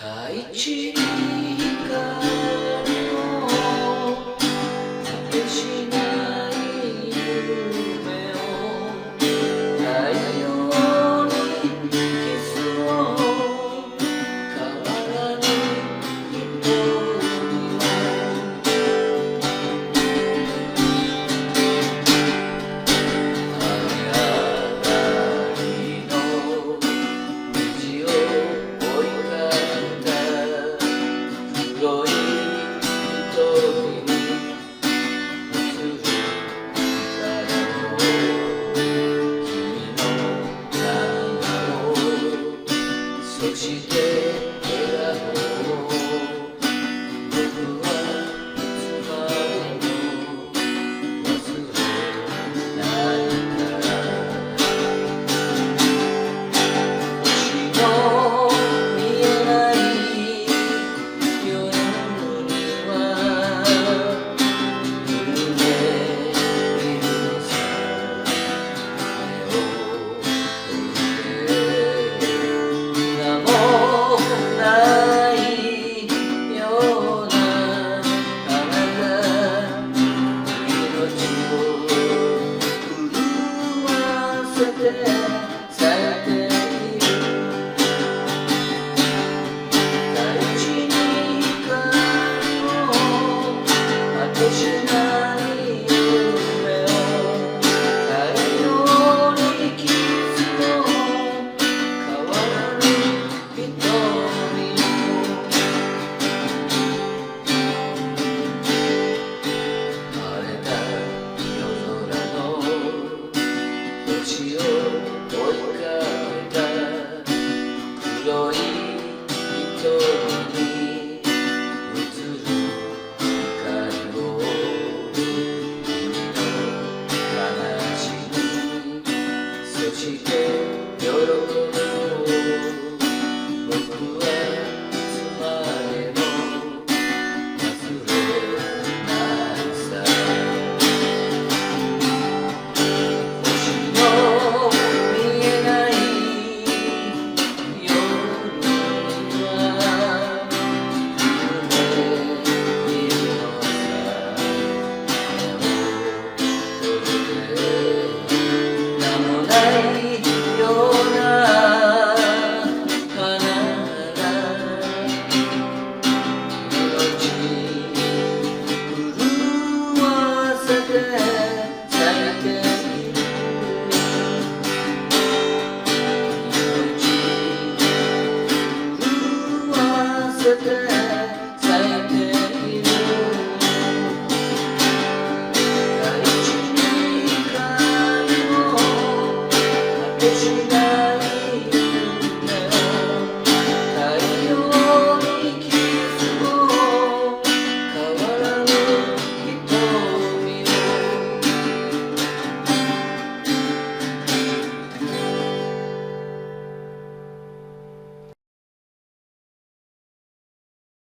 大地に光を果てしない夢を太陽にキスを変わらぬ瞳を雨上がりの虹を追いかけた黒い瞳に映る光を君の涙をそして笑顔を僕はいつまでも忘れないから星の見えない夜には夢見るのさ目を閉じて名もないようなあなた命を震わせて咲いている大地に光を果てしない夢を太陽にキスを変わらぬ瞳を晴れた夜空の星を追いかけた黒い瞳に映る光を君の悲しみそして喜びを僕はいつまでも忘れないさ星の見えない夜には夢見るのさ目を閉じて名もないような花が命震わせて咲いている命震わせて